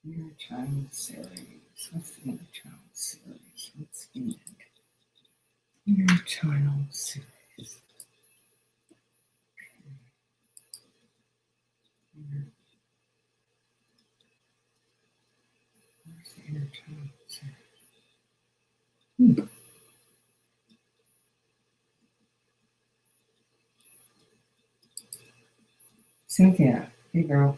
Inner child series. What's the inner child series? Let's see it. Inner child series. Where's the inner child series? Cynthia, hey girl.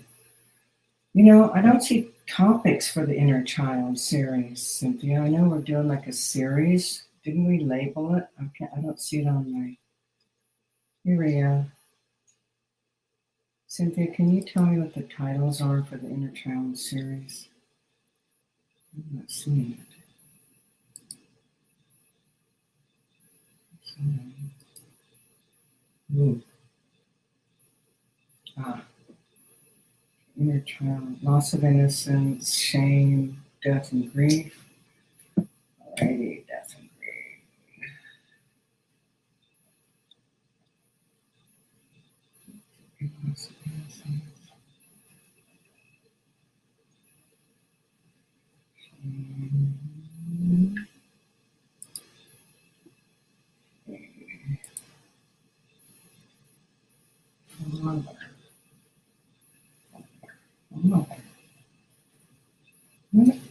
You know, I don't see topics for the inner child series, Cynthia. I know we're doing like a series. Didn't we label it? I don't see it on my. Here, Cynthia, can you tell me what the titles are for the inner child series? I'm not seeing it. Ooh. Inner child, loss of innocence, shame, death and grief. Alrighty, death and grief. Loss of innocence.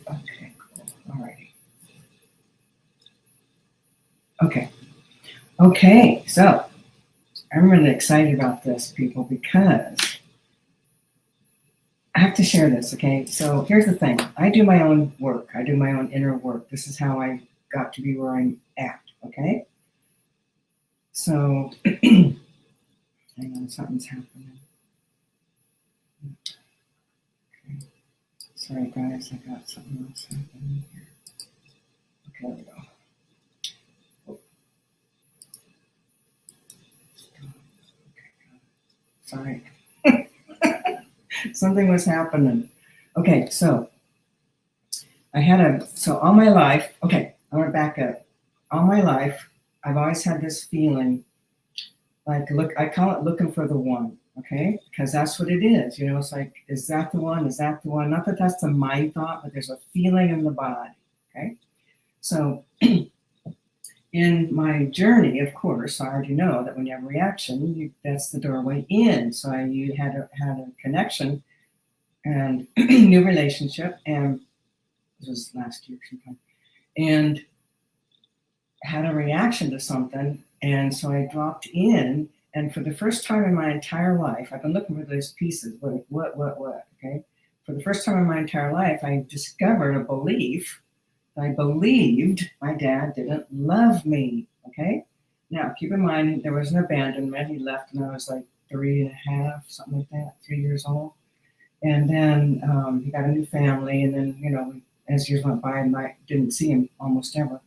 Okay, cool. Alrighty. Okay, so I'm really excited about this, people, because I have to share this, okay? So here's the thing. I do my own work. I do my own inner work. This is how I got to be where I'm at, okay? So, hang on, something's happening. Okay. Sorry, guys, I got something else happening here. Okay, there we go. Sorry. Something was happening. Okay, so all my life, okay, I want to back up. All my life, I've always had this feeling like, I call it looking for the one, okay? Because that's what it is. You know, it's like, is that the one? Is that the one? Not that that's the mind thought, but there's a feeling in the body, okay? So in my journey, of course, I already know that when you have a reaction, that's the doorway in. So you had a connection and new relationship, and this was last year sometime, and had a reaction to something, and so I dropped in, and for the first time in my entire life, I've been looking for those pieces. What? Okay, for the first time in my entire life, I discovered a belief. I believed my dad didn't love me. Okay, now keep in mind there was an abandonment. He left when I was like 3.5, something like that, 3 years old. And then he got a new family, and then, you know, as years went by, I didn't see him almost ever.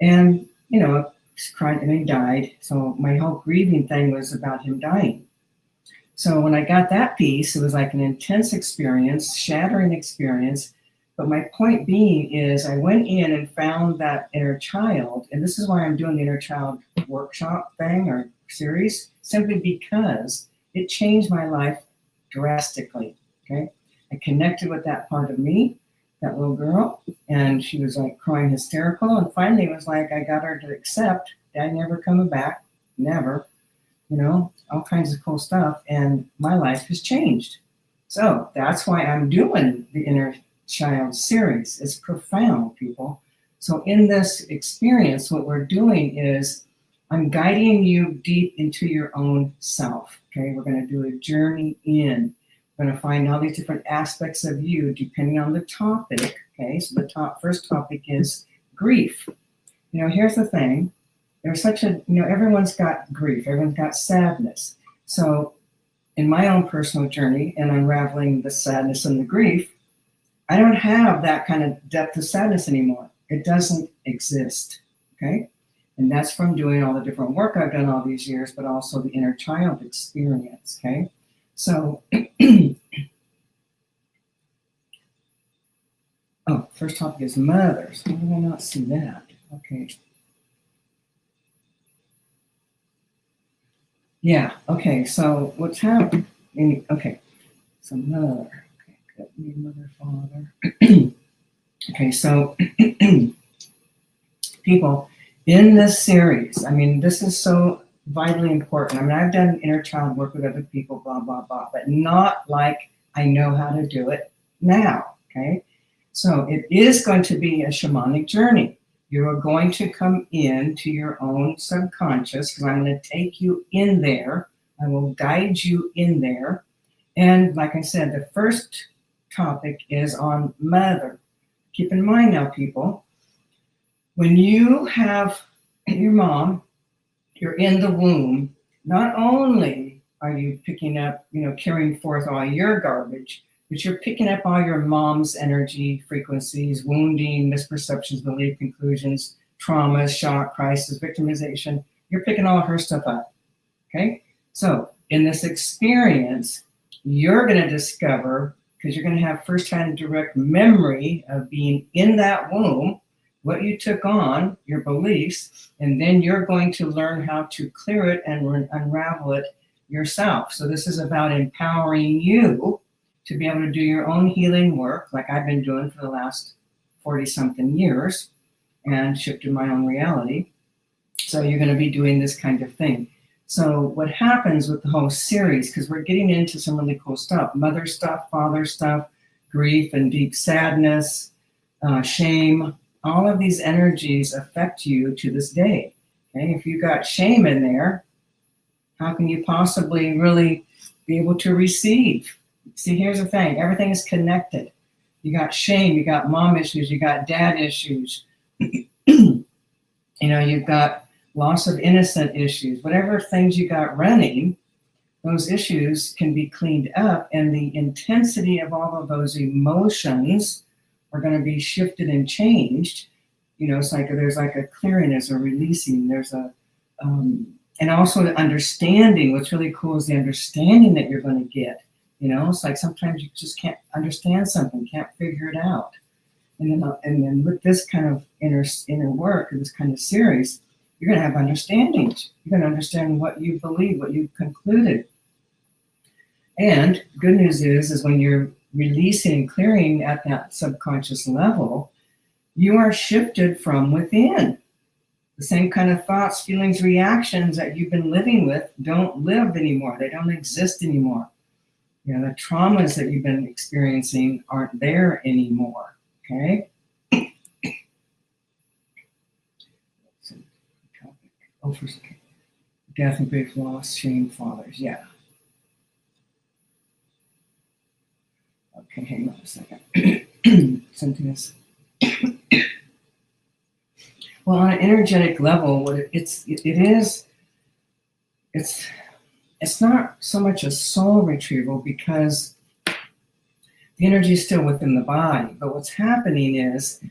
And, you know, he cried and he died. So my whole grieving thing was about him dying. So when I got that piece, it was like an intense experience, shattering experience. But my point being is I went in and found that inner child, and this is why I'm doing the inner child workshop thing or series, simply because it changed my life drastically. Okay, I connected with that part of me, that little girl, and she was like crying hysterical. And finally, it was like I got her to accept Dad never coming back, never, you know, all kinds of cool stuff. And my life has changed. So that's why I'm doing the inner child series. It's profound, people. So in this experience, what we're doing is I'm guiding you deep into your own self. Okay, we're going to do a journey in. We're going to find all these different aspects of you depending on the topic. Okay, so the first topic is grief. You know, here's the thing. There's such a, you know, everyone's got grief. Everyone's got sadness. So in my own personal journey and unraveling the sadness and the grief, I don't have that kind of depth of sadness anymore. It doesn't exist. Okay, and that's from doing all the different work I've done all these years, but also the inner child experience. Okay, so first topic is mothers. How did I not see that? Okay. Yeah, okay, so what's happening? Okay, so mother. Okay, Help me, Mother, Father. Okay, so people, in this series, I mean, this is so vitally important. I mean, I've done inner child work with other people, blah, blah, blah, but not like I know how to do it now, okay? So it is going to be a shamanic journey. You are going to come into your own subconscious, because I'm going to take you in there. I will guide you in there. And like I said, the first topic is on mother. Keep in mind now, people, when you have your mom, you're in the womb, not only are you picking up, carrying forth all your garbage, but you're picking up all your mom's energy, frequencies, wounding, misperceptions, belief, conclusions, traumas, shock, crisis, victimization. You're picking all her stuff up, okay? So in this experience, you're going to discover, because you're going to have firsthand direct memory of being in that womb, what you took on, your beliefs, and then you're going to learn how to clear it and unravel it yourself. So this is about empowering you to be able to do your own healing work, like I've been doing for the last 40-something years, and shifted my own reality. So you're going to be doing this kind of thing. So what happens with the whole series, because we're getting into some really cool stuff, mother stuff, father stuff, grief and deep sadness, shame, all of these energies affect you to this day. Okay, if you got shame in there, how can you possibly really be able to receive? See, here's the thing, everything is connected. You got shame, you got mom issues, you got dad issues, you've got loss of innocent issues, whatever things you got running, those issues can be cleaned up, and the intensity of all of those emotions are going to be shifted and changed. It's like there's like a clearing, there's a releasing, there's a and also the understanding. What's really cool is the understanding that you're going to get. It's like sometimes you just can't understand something, can't figure it out. And then with this kind of inner work, this kind of series, you're going to have understandings. You're going to understand what you believe, what you've concluded. And good news is when you're releasing and clearing at that subconscious level, you are shifted from within. The same kind of thoughts, feelings, reactions that you've been living with don't live anymore. They don't exist anymore. The traumas that you've been experiencing aren't there anymore. Okay? Oh, first, okay. Death and grief, loss, shame, fathers. Yeah. Okay, hang on a second. Something is. Well, on an energetic level, what it's not so much a soul retrieval, because the energy is still within the body. But what's happening is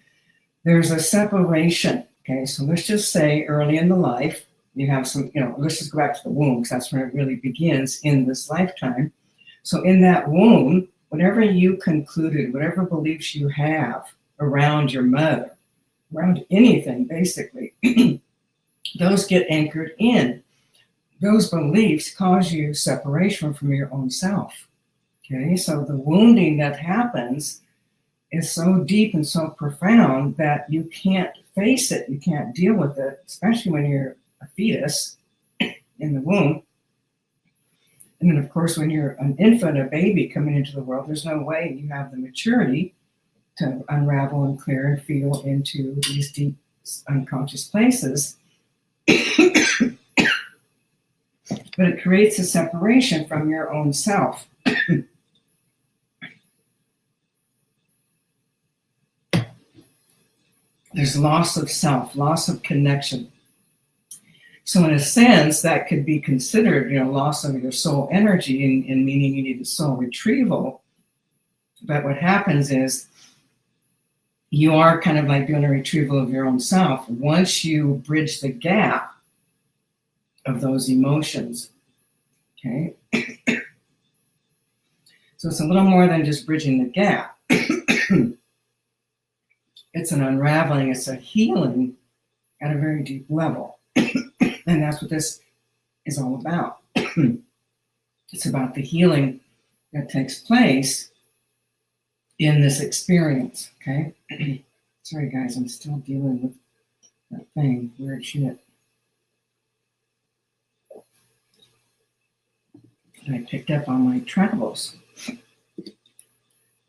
there's a separation. Okay, so let's just say early in the life, you have some, let's just go back to the womb, because that's where it really begins in this lifetime. So in that womb, whatever you concluded, whatever beliefs you have around your mother, around anything, basically, those get anchored in. Those beliefs cause you separation from your own self. Okay, so the wounding that happens is so deep and so profound that you can't face it, you can't deal with it, especially when you're a fetus in the womb. And then, of course, when you're an infant, a baby coming into the world, there's no way you have the maturity to unravel and clear and feel into these deep unconscious places. But it creates a separation from your own self. There's loss of self, loss of connection. So in a sense, that could be considered, loss of your soul energy, and meaning you need a soul retrieval. But what happens is you are kind of like doing a retrieval of your own self once you bridge the gap of those emotions. Okay? So it's a little more than just bridging the gap. It's an unraveling, it's a healing at a very deep level. And that's what this is all about. It's about the healing that takes place in this experience, okay? Sorry, guys, I'm still dealing with that thing. Weird shit that I picked up on my travels.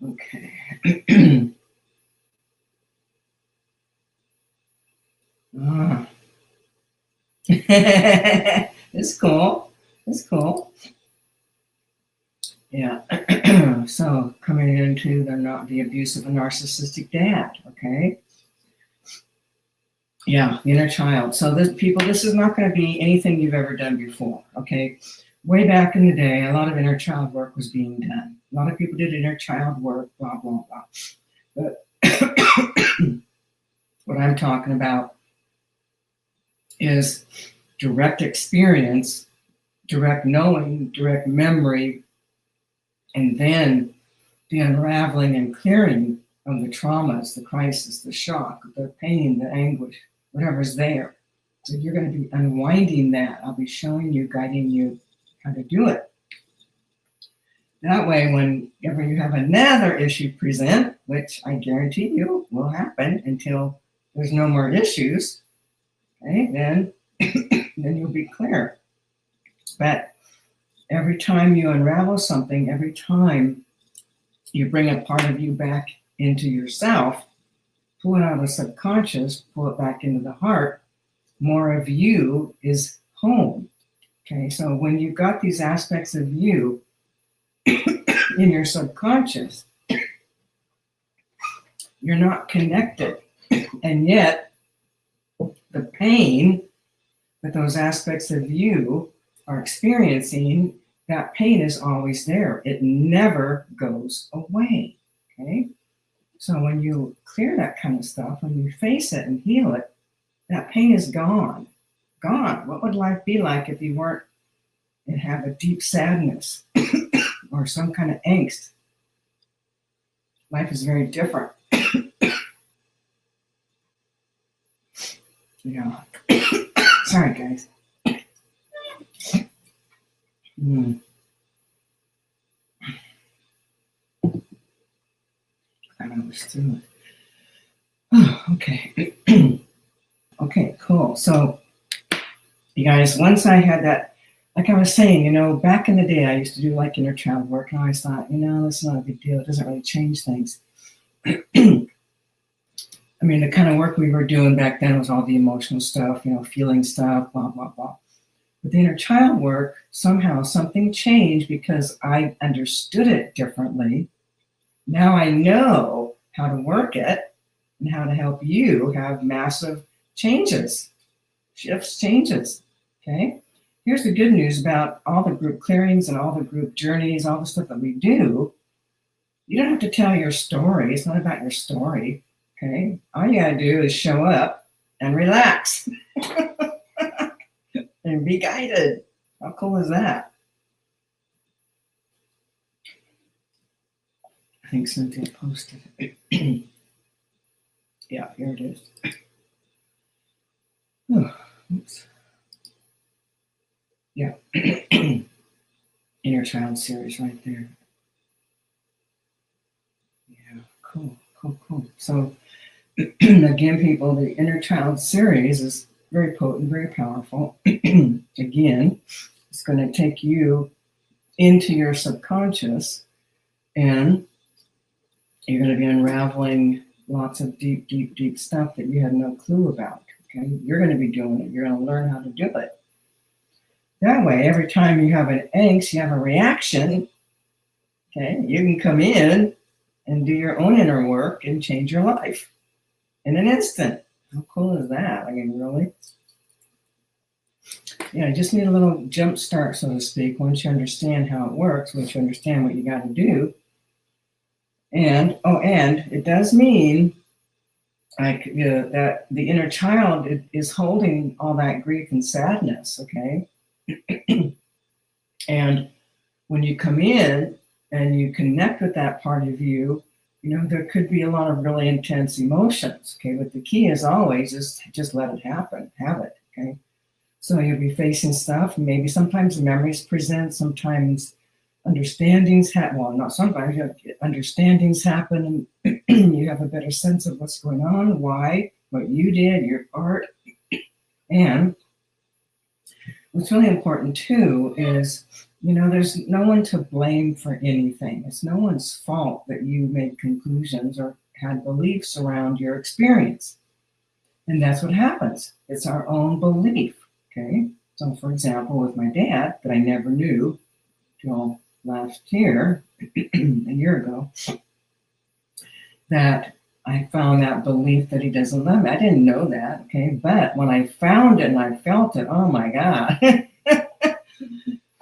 Okay. Ah. It's cool. It's cool. Yeah. So coming into the abuse of a narcissistic dad, okay? Yeah, the inner child. So this is not going to be anything you've ever done before, okay? Way back in the day, a lot of inner child work was being done. A lot of people did inner child work, blah, blah, blah. But what I'm talking about is direct experience, direct knowing, direct memory, and then the unraveling and clearing of the traumas, the crisis, the shock, the pain, the anguish, whatever's there. So you're going to be unwinding that. I'll be showing you, guiding you how to do it. That way, whenever you have another issue present, which I guarantee you will happen until there's no more issues, okay, then you'll be clear. But every time you unravel something, every time you bring a part of you back into yourself, pull it out of the subconscious, pull it back into the heart, more of you is home. Okay, so when you've got these aspects of you in your subconscious, you're not connected. And yet, the pain that those aspects of you are experiencing, that pain is always there. It never goes away. Okay? So when you clear that kind of stuff, when you face it and heal it, that pain is gone. Gone. What would life be like if you weren't and have a deep sadness or some kind of angst? Life is very different. Yeah. Sorry, guys. I was through it. Oh, okay. Okay, cool. So, you guys, once I had that, like I was saying, back in the day, I used to do like inner child work, and I always thought, it's not a big deal. It doesn't really change things. I mean, the kind of work we were doing back then was all the emotional stuff, feeling stuff, blah, blah, blah. But the inner child work, somehow something changed because I understood it differently. Now I know how to work it and how to help you have massive changes, shifts, changes, okay? Here's the good news about all the group clearings and all the group journeys, all the stuff that we do. You don't have to tell your story. It's not about your story, okay? All you gotta do is show up and relax and be guided. How cool is that? I think Cynthia posted it. Yeah, here it is. Oh, oops. Yeah. Inner Child series right there. Yeah, cool. So, again, people, the Inner Child series is very potent, very powerful. Again, it's going to take you into your subconscious, and you're going to be unraveling lots of deep, deep, deep stuff that you had no clue about. Okay, you're going to be doing it. You're going to learn how to do it. That way, every time you have an angst, you have a reaction. Okay, you can come in and do your own inner work and change your life in an instant. How cool is that? I mean, really? Yeah, you just need a little jump start, so to speak, once you understand how it works, once you understand what you got to do. And it does mean that the inner child is holding all that grief and sadness, okay? And when you come in and you connect with that part of you, there could be a lot of really intense emotions, okay? But the key is always just let it happen, have it, okay? So you'll be facing stuff, maybe sometimes memories present, sometimes understandings happen. Well, not sometimes, understandings happen, and you have a better sense of what's going on, why, what you did, your part. And what's really important too is, there's no one to blame for anything. It's no one's fault that you made conclusions or had beliefs around your experience. And that's what happens. It's our own belief. Okay. So, for example, with my dad, that I never knew till last year, a year ago, that I found that belief that he doesn't love me. I didn't know that. Okay. But when I found it and I felt it, oh my God.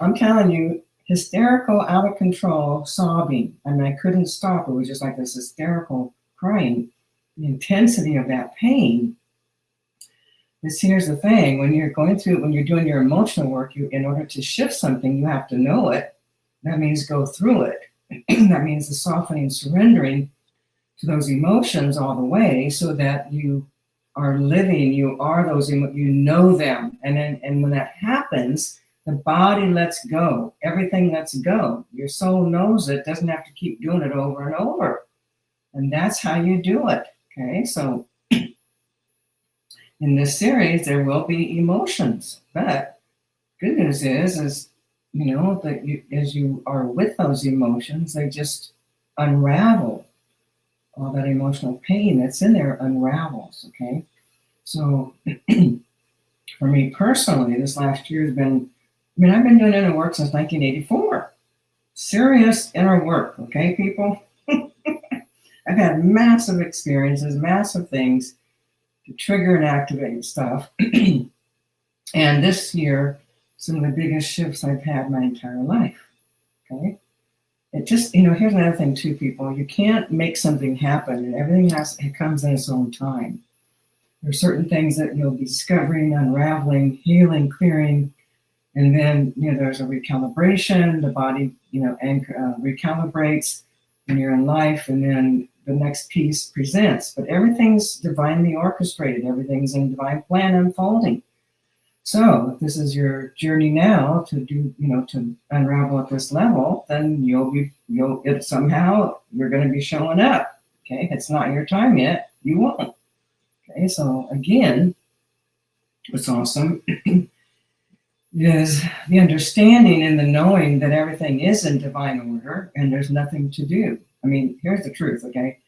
I'm telling you, hysterical, out of control, sobbing. And I couldn't stop. It was just like this hysterical crying. The intensity of that pain. Here's the thing, when you're going through, when you're doing your emotional work, in order to shift something, you have to know it. That means go through it. That means the softening, surrendering to those emotions all the way, so that you are living, you are those, you know them. And when that happens, the body lets go. Everything lets go. Your soul knows it, doesn't have to keep doing it over and over. And that's how you do it. Okay, so in this series, there will be emotions, but good news is that as you are with those emotions, they just unravel. All that emotional pain that's in there unravels. Okay, so for me personally, this last year has been. I've been doing inner work since 1984. Serious inner work. Okay, people. I've had massive experiences, massive things to trigger and activate stuff. And this year, some of the biggest shifts I've had my entire life. Okay. It just, here's another thing too, people. You can't make something happen, and everything it comes in its own time. There are certain things that you'll be discovering, unraveling, healing, clearing, and then, there's a recalibration. The body, recalibrates when you're in life, and then the next piece presents. But everything's divinely orchestrated. Everything's in divine plan unfolding. So if this is your journey now to do, to unravel at this level, then somehow you're going to be showing up. Okay, it's not your time yet. You won't. Okay, so again, what's awesome is the understanding and the knowing that everything is in divine order and there's nothing to do. Here's the truth. Okay,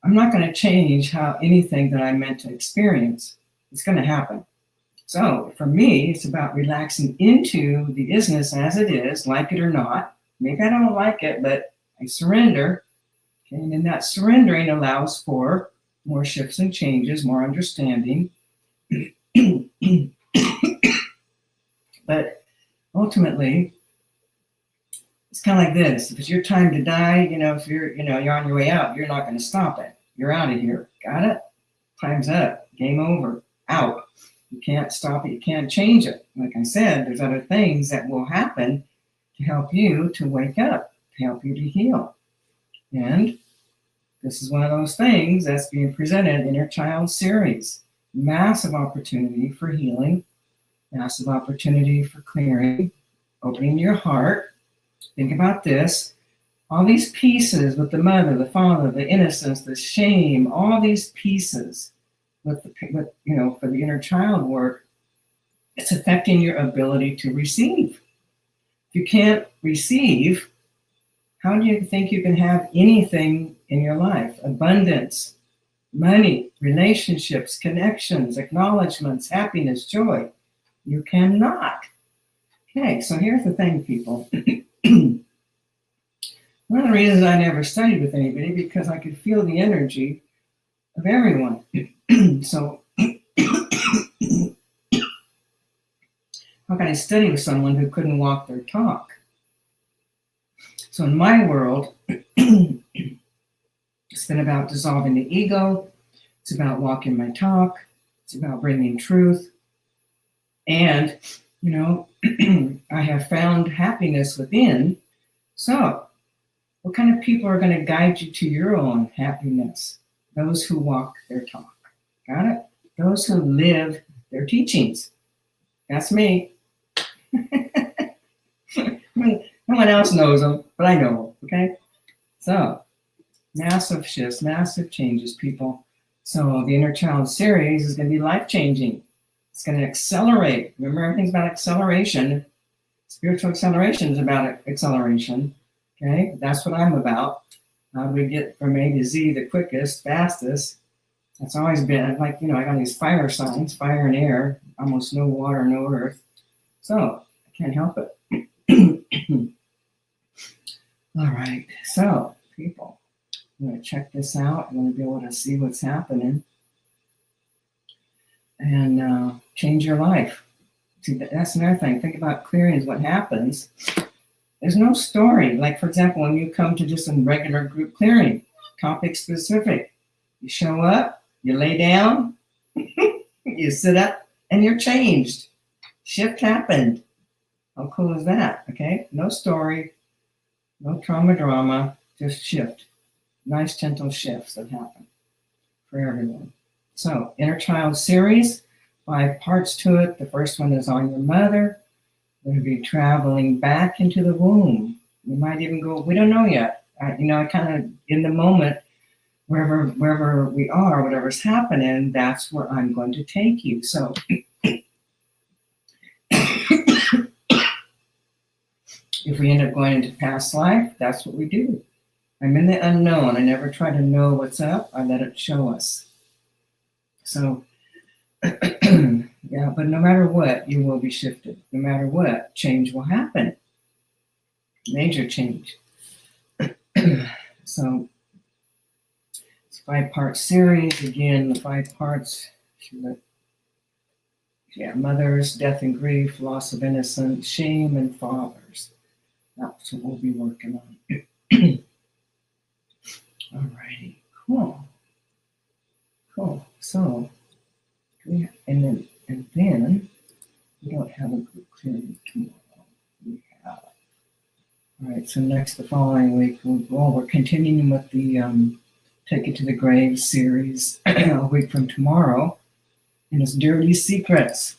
I'm not going to change anything that I'm meant to experience. It's going to happen. So for me, it's about relaxing into the isness as it is, like it or not. Maybe I don't like it, but I surrender. Okay? And then that surrendering allows for more shifts and changes, more understanding. But ultimately, it's kind of like this. If it's your time to die, if you're on your way out, you're not going to stop it. You're out of here. Got it? Time's up. Game over. Out. You can't stop it. You can't change it. Like I said, there's other things that will happen to help you to wake up, to help you to heal. And this is one of those things that's being presented in your child series. Massive opportunity for healing, massive opportunity for clearing, opening your heart. Think about this. All these pieces with the mother, the father, the innocence, the shame, all these pieces for the inner child work, it's affecting your ability to receive. If you can't receive, how do you think you can have anything in your life? Abundance, money, relationships, connections, acknowledgments, happiness, joy. You cannot. Okay, so here's the thing, people. One of the reasons I never studied with anybody, because I could feel the energy of everyone. So how can I study with someone who couldn't walk their talk? So in my world, it's been about dissolving the ego. It's about walking my talk. It's about bringing truth. And, I have found happiness within. So what kind of people are going to guide you to your own happiness? Those who walk their talk. Got it? Those who live their teachings. That's me. No one else knows them. but I know, okay? So, massive shifts, massive changes, people. So the Inner Child series is going to be life-changing. It's going to accelerate. Remember, everything's about acceleration. Spiritual acceleration is about acceleration. Okay, that's what I'm about. How do we get from A to Z the quickest, fastest? That's always been like, I got these fire signs, fire and air, almost no water, no earth. So I can't help it. All right, so people, I'm going to check this out. I'm going to be able to see what's happening and change your life. See, that's another thing. Think about clearings, what happens. There's no story. Like, for example, when you come to just a regular group clearing, topic specific, you show up, you lay down, you sit up, and you're changed. Shift happened. How cool is that? Okay, no story, no trauma drama, just shift. Nice, gentle shifts that happen for everyone. So, Inner Child series, 5 parts to it. The first one is on your mother. We're going to be traveling back into the womb. We might even go, we don't know yet. I kind of, in the moment, wherever we are, whatever's happening, that's where I'm going to take you. So, if we end up going into past life, that's what we do. I'm in the unknown. I never try to know what's up. I let it show us. So, yeah, but no matter what, you will be shifted. No matter what, change will happen. Major change. So, it's a 5-part series. Again, the 5 parts. Yeah, mothers, death and grief, loss of innocence, shame, and fathers. That's what we'll be working on. Alrighty, cool. So, and then we don't have a group clearing tomorrow. We have. All right. So the following week, we're continuing with the Take It to the Grave series a week from tomorrow, and it's Dirty Secrets.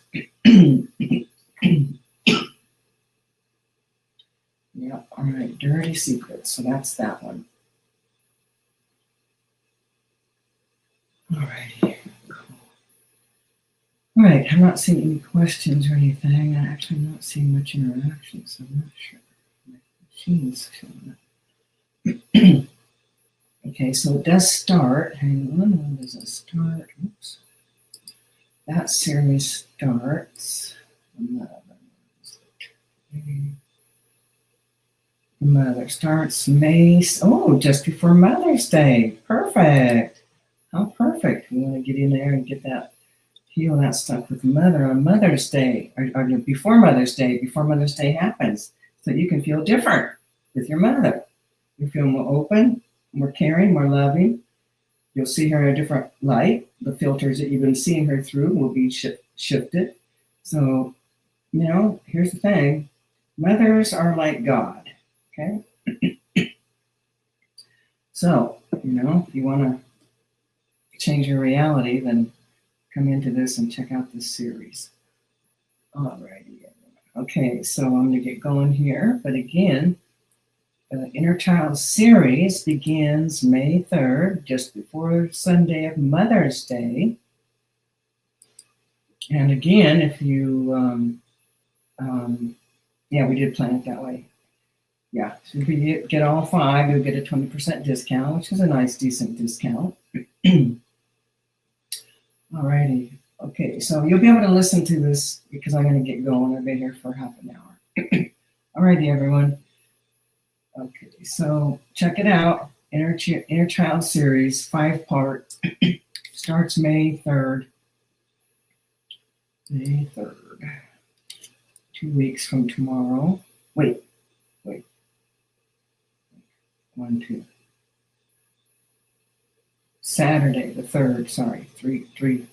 Yeah. All right. Dirty Secrets. So that's that one. All righty. All right, I'm not seeing any questions or anything. I'm actually not seeing much interaction, so I'm not sure. My machine's showing up. Okay, so it does start. Hang on, when does it start? Oops. That series starts. Mother starts May. Oh, just before Mother's Day. Perfect. How perfect. We want to get in there and get that. Heal that stuff with Mother on Mother's Day, or before Mother's Day happens, so you can feel different with your mother. You feel more open, more caring, more loving. You'll see her in a different light. The filters that you've been seeing her through will be shifted. So, here's the thing. Mothers are like God, okay? So, if you want to change your reality, then come into this and check out this series. Alrighty. Okay, so I'm going to get going here. But again, the Inner Child series begins May 3rd, just before Sunday of Mother's Day. And again, if you, we did plan it that way. Yeah, so if you get all 5, you'll get a 20% discount, which is a nice, decent discount. Alrighty. Okay, so you'll be able to listen to this because I'm going to get going. I've been here for half an hour. Alrighty, everyone. Okay, so check it out. Inner Child series, 5-part. Starts May 3rd. May 3rd. 2 weeks from tomorrow. Wait. 1, 2. Saturday, the 3rd, sorry.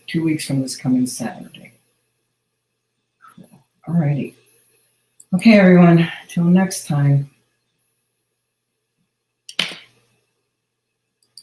2 weeks from this coming Saturday. Cool. Alrighty. Okay, everyone. Till next time.